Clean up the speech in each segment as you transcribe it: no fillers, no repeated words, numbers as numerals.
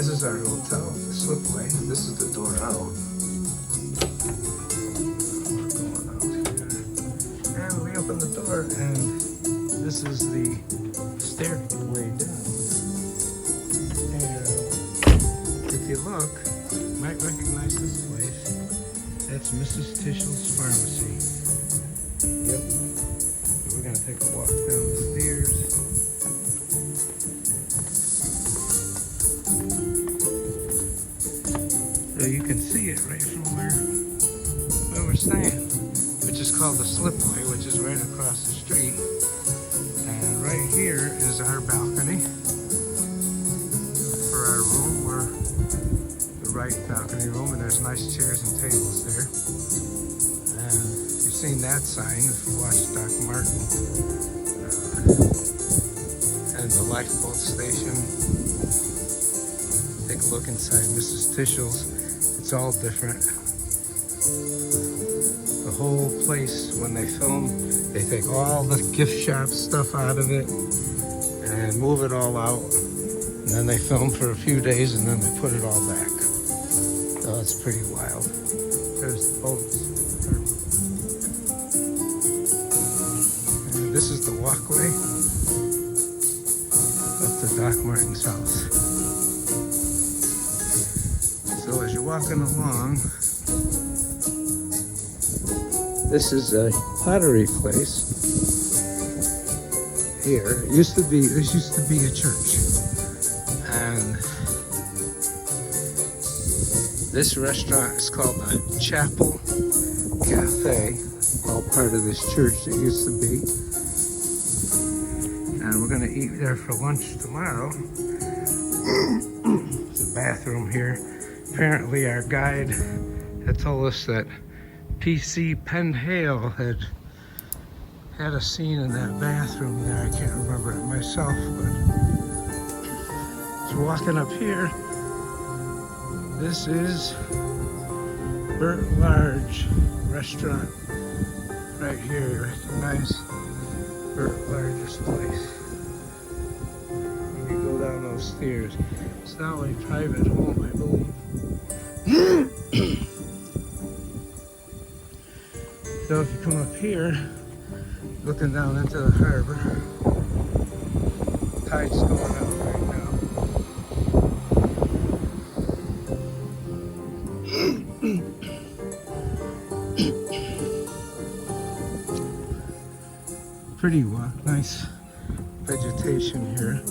This is our hotel, the slipway, and this is the door out. And we open the door, and this is the stairway down. And if you look, you might recognize this place. That's Mrs. Tishel's Pharmacy. Yep. So we're gonna take a walk down the stairs. So you can see it right from where we're staying, which is called the Slipway, which is right across the street. And right here is our balcony for our room. We're the right balcony room, and there's nice chairs and tables there. And you've seen that sign if you watch Doc Martin. And the lifeboat station. Take a look inside Mrs. Tishel's. It's all different. The whole place, when they film, they take all the gift shop stuff out of it and move it all out. And then they film for a few days and then they put it all back. So it's pretty wild. There's the boats. And this is the walkway up to Doc Martin's house. So as you're walking along, this is a pottery place here. This used to be a church. And this restaurant is called the Chapel Cafe, all part of this church that used to be. And we're gonna eat there for lunch tomorrow. There's a bathroom here. Apparently our guide had told us that P.C. Penhale had a scene in that bathroom there. I can't remember it myself, but so walking up here, this is Bert Large Restaurant right here. You recognize Bert Large's place. You go down those stairs. It's now a private home, I believe. So if you come up here, looking down into the harbor, tide's going out right now. Pretty nice vegetation here.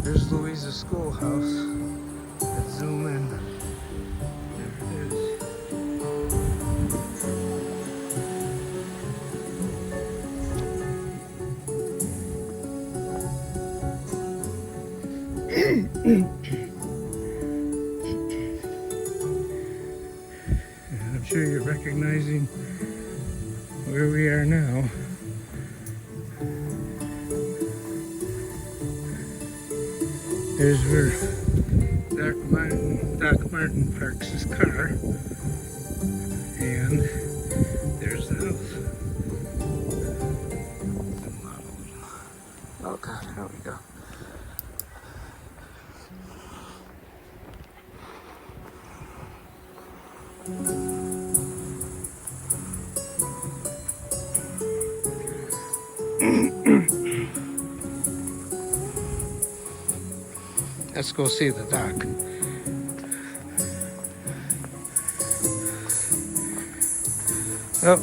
There's Louisa's schoolhouse. Let's zoom in. There it is. And I'm sure you're recognizing where we are now. Here's where Doc Martin parks his car. And there's the house. Oh God, here we go. Let's go see the doc. Oh,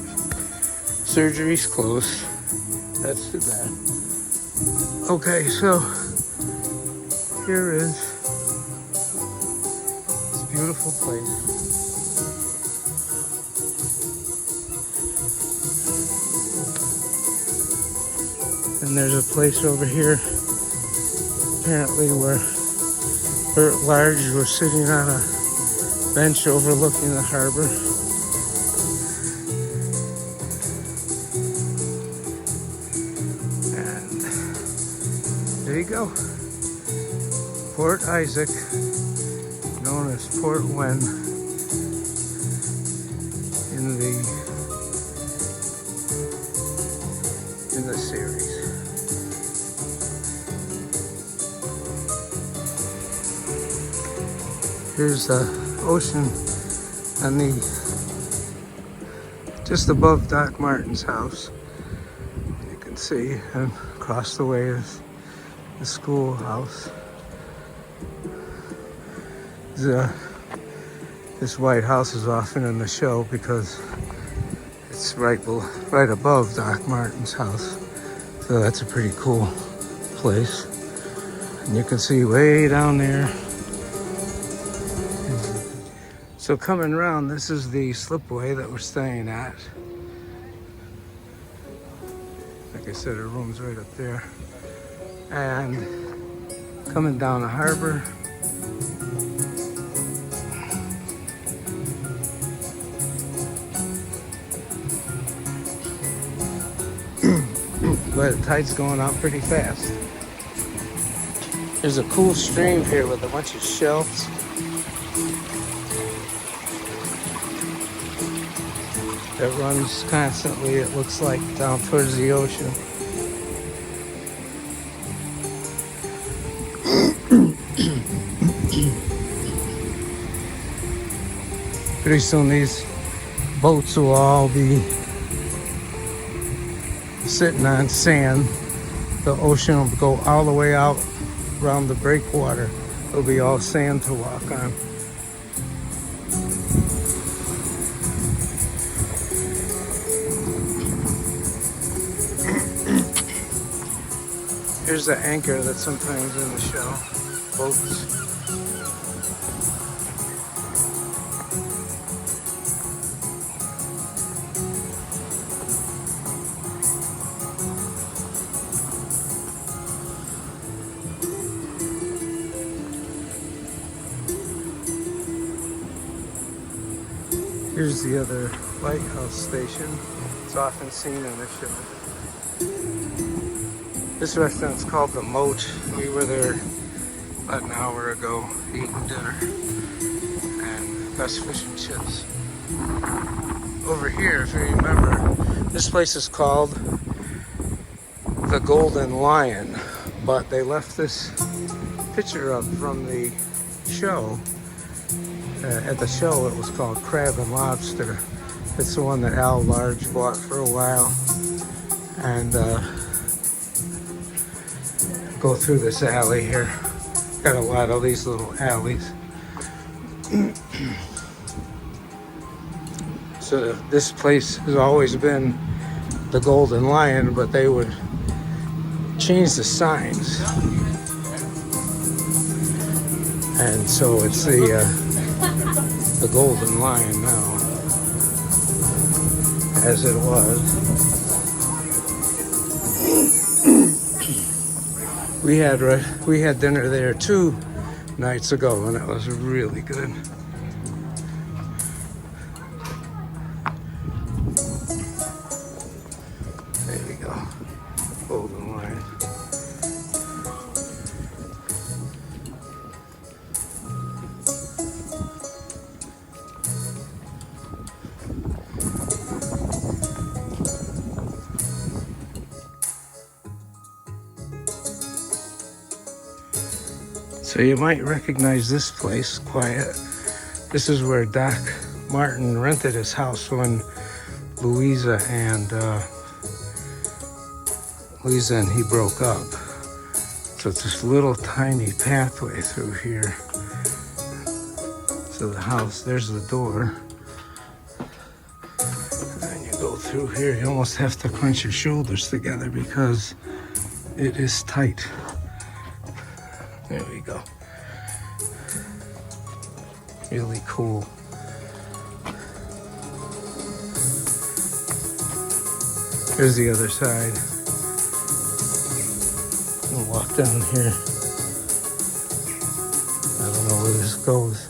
surgery's closed. That's too bad. Okay, so here is this beautiful place. And there's a place over here, apparently, where Bert Large was sitting on a bench overlooking the harbor. And there you go. Port Isaac, known as Port Wenn in the series. Here's the ocean on the just above Doc Martin's house. You can see, and across the way is the schoolhouse. This White House is often in the show because it's right above Doc Martin's house. So that's a pretty cool place. And you can see way down there. So coming around, this is the slipway that we're staying at. Like I said, our room's right up there. And coming down the harbor, but the tide's going out pretty fast. There's a cool stream here with a bunch of shells. That runs constantly, it looks like, down towards the ocean. Pretty soon these boats will all be sitting on sand. The ocean will go all the way out around the breakwater. It'll be all sand to walk on. Here's the anchor that's sometimes in the show. Boats. Here's the other lighthouse station. It's often seen in the show. This restaurant's called The Moat. We were there about an hour ago eating dinner. And best fish and chips. Over here, if you remember, this place is called the Golden Lion. But they left this picture up from the show. At the show, it was called Crab and Lobster. It's the one that Al Large bought for a while. And go through this alley here. Got a lot of these little alleys. So this place has always been the Golden Lion, but they would change the signs. And so it's the Golden Lion now, as it was. We had dinner there 2 nights ago, and it was really good. There we go, Golden Lion. So you might recognize this place, quiet. This is where Doc Martin rented his house when Louisa and he broke up. So it's this little tiny pathway through here. So the house, there's the door. And you go through here, you almost have to crunch your shoulders together because it is tight. There we go. Really cool. Here's the other side. I'll walk down here. I don't know where this goes.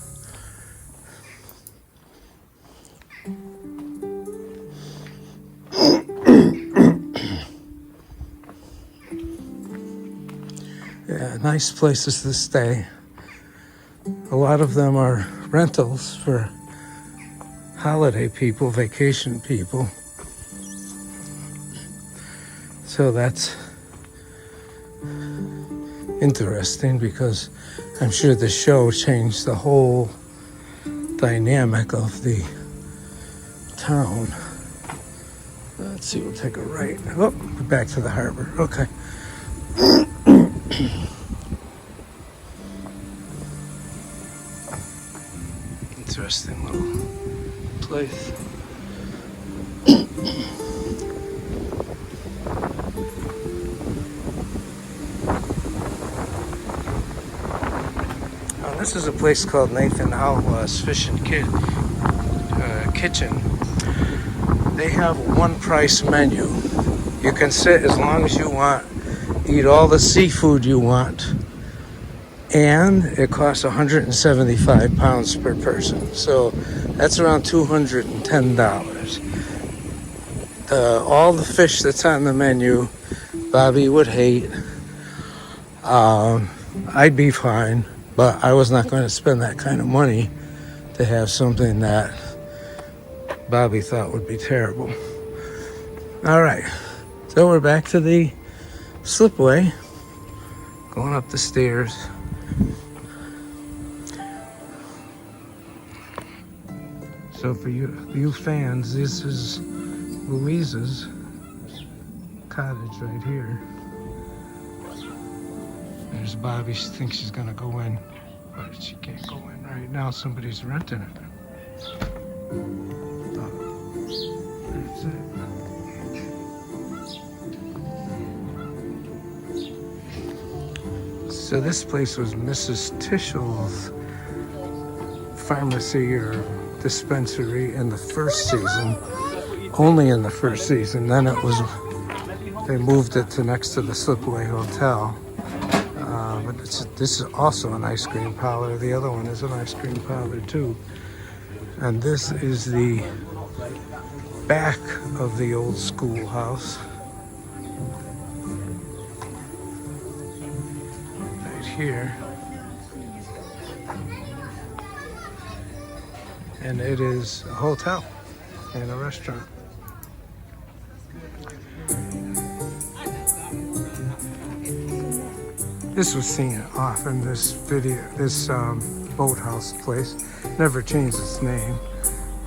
Yeah, nice places to stay. A lot of them are rentals for holiday people, vacation people. So that's interesting because I'm sure the show changed the whole dynamic of the town. Let's see, we'll take a right. Oh, we're back to the harbor. Okay. Interesting little place. This is a place called Nathan Alwa's Fish and Kitchen. They have a one-price menu. You can sit as long as you want, eat all the seafood you want, and it costs 175 pounds per person. So that's around $210. All the fish that's on the menu, Bobby would hate. I'd be fine. But I was not going to spend that kind of money to have something that Bobby thought would be terrible. All right, so we're back to the slipway, going up the stairs. So for you fans, this is Louisa's cottage right here. There's Bobby. She thinks she's gonna go in, but she can't go in right now. Somebody's renting it. That's it. So this place was Mrs. Tishel's pharmacy or dispensary in the first season. Only in the first season. Then they moved it to next to the Slipway Hotel. But this is also an ice cream parlor. The other one is an ice cream parlor too. And this is the back of the old schoolhouse. Right here. And it is a hotel and a restaurant. This was seen often, this boathouse place. Never changed its name.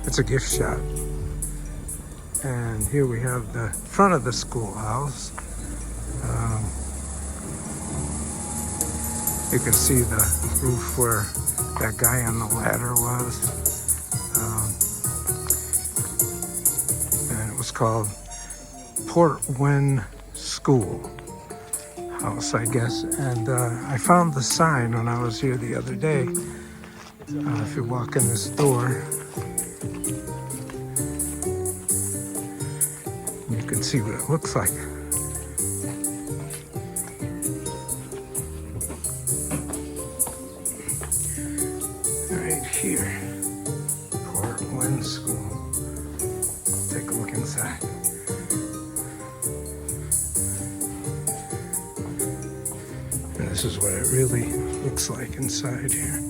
It's a gift shop. And here we have the front of the schoolhouse. You can see the roof where that guy on the ladder was. And it was called Port Wenn School House, I guess. And I found the sign when I was here the other day. If you walk in this door, you can see what it looks like. Right here, Port Wenn School. Take a look inside. And this is what it really looks like inside here.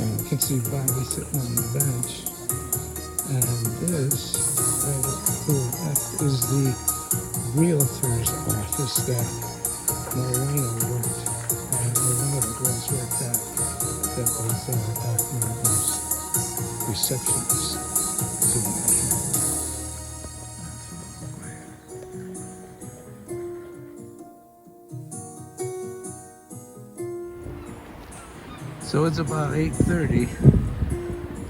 And you can see Bobby sitting on the bench. And this, right up to the left, is the realtor's office that Marina worked. And one of the girls worked at that was Doc Martin's receptionist. So it's about 8:30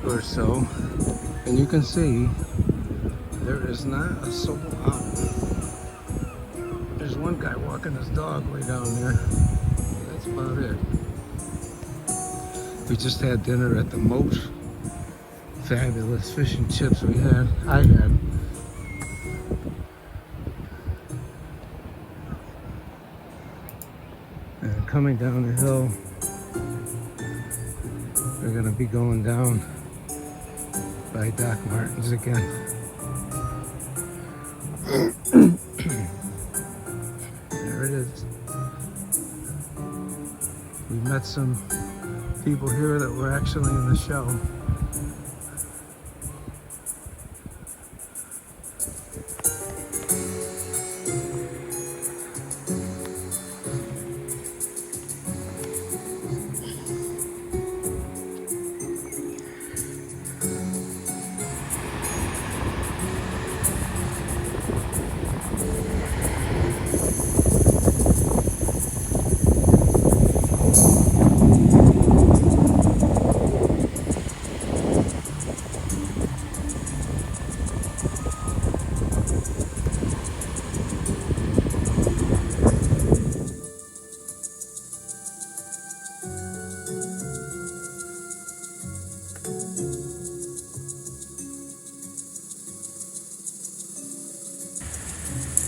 or so, and you can see there is not a soul out. There's one guy walking his dog way down there. That's about it. We just had dinner at the most fabulous fish and chips I had. And coming down the hill, we're gonna be going down by Doc Martin's again. There it is. We met some people here that were actually in the show.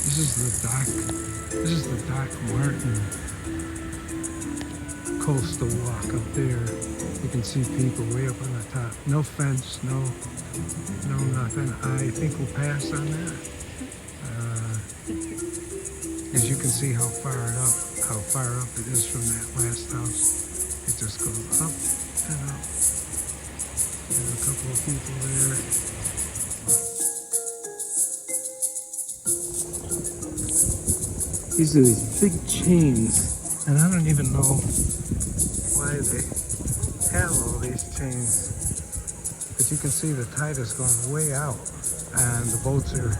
This is the dock. This is the Doc Martin coastal walk up there. You can see people way up on the top. No fence, no nothing. I think we'll pass on that. As you can see how far up it is from that last house. It just goes up and up. There's a couple of people there. These are these big chains, and I don't even know why they have all these chains. But you can see the tide has gone way out, and the boats are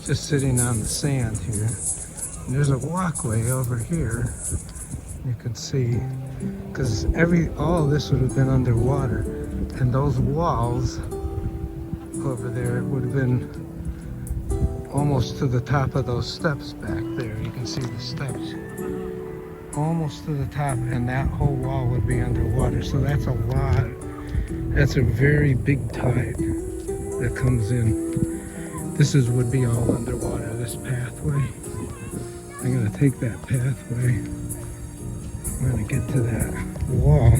just sitting on the sand here. And there's a walkway over here. You can see, because all of this would have been underwater, and those walls over there would have been almost to the top of those steps back there. You can see the steps almost to the top, and that whole wall would be underwater. So that's a lot. That's a very big tide that comes in. This would be all underwater, this pathway. I'm going to take that pathway. I'm going to get to that wall.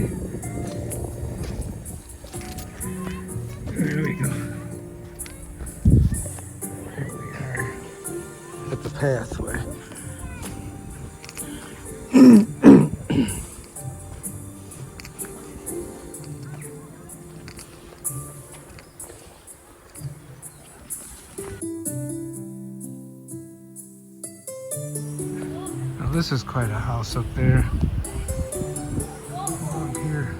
There we go. Here we are at the pathway. Now this is quite a house up there. Along here.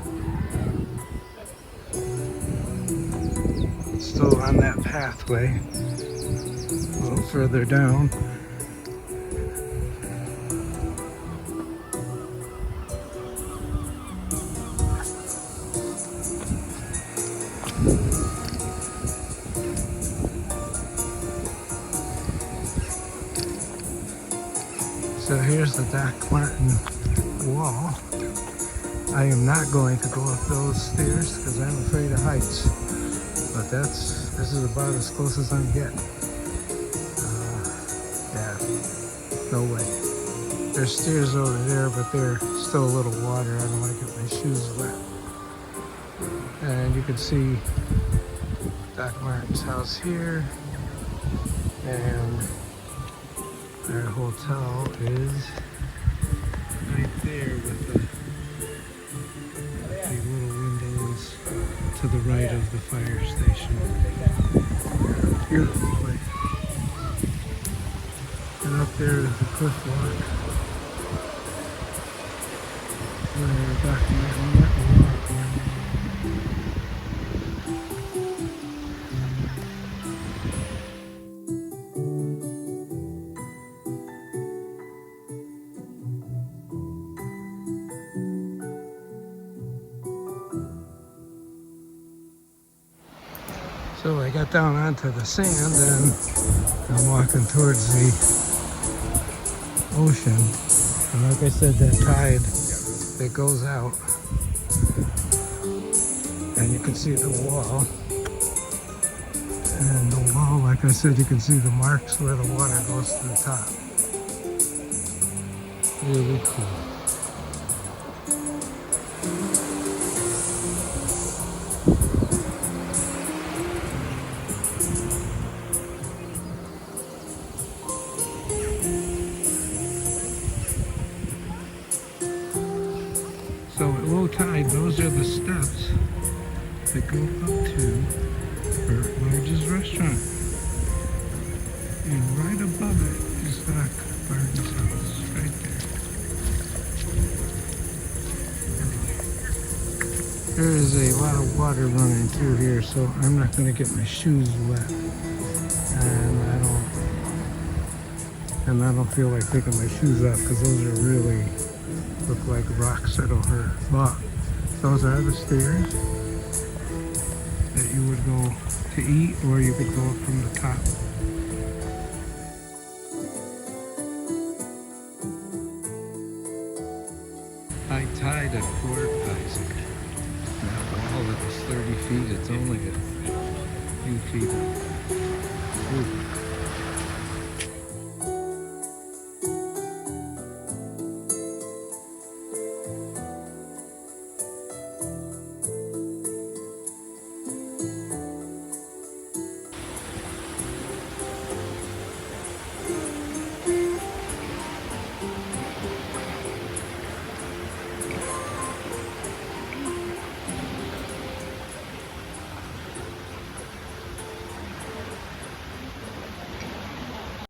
Still on that pathway. A little further down. So here's the Doc Martin wall. I am not going to go up those stairs because I'm afraid of heights. But this is about as close as I'm getting. Yeah, no way. There's stairs over there, but they're still a little water. I don't want to get my shoes wet. And you can see Doc Martin's house here. And our hotel is right there with the little windows to the right of the fire station. Beautiful place. And up there is the cliff walk. Where Dr. Martin walked. So I got down onto the sand and I'm walking towards the ocean. And like I said, that tide that goes out. And you can see the wall. And the wall, like I said, you can see the marks where the water goes to the top. Really cool. So at low tide, those are the steps that go up to our largest restaurant. And right above it is Doc Martin's house, right there. There is a lot of water running through here, so I'm not going to get my shoes wet. And I don't feel like taking my shoes off because those are really look like rocks that'll hurt. But those are the stairs that you would go to eat, or you could go up from the top. high tide at Port Isaac. That wall that was 30 feet, it's only a few feet. Ooh.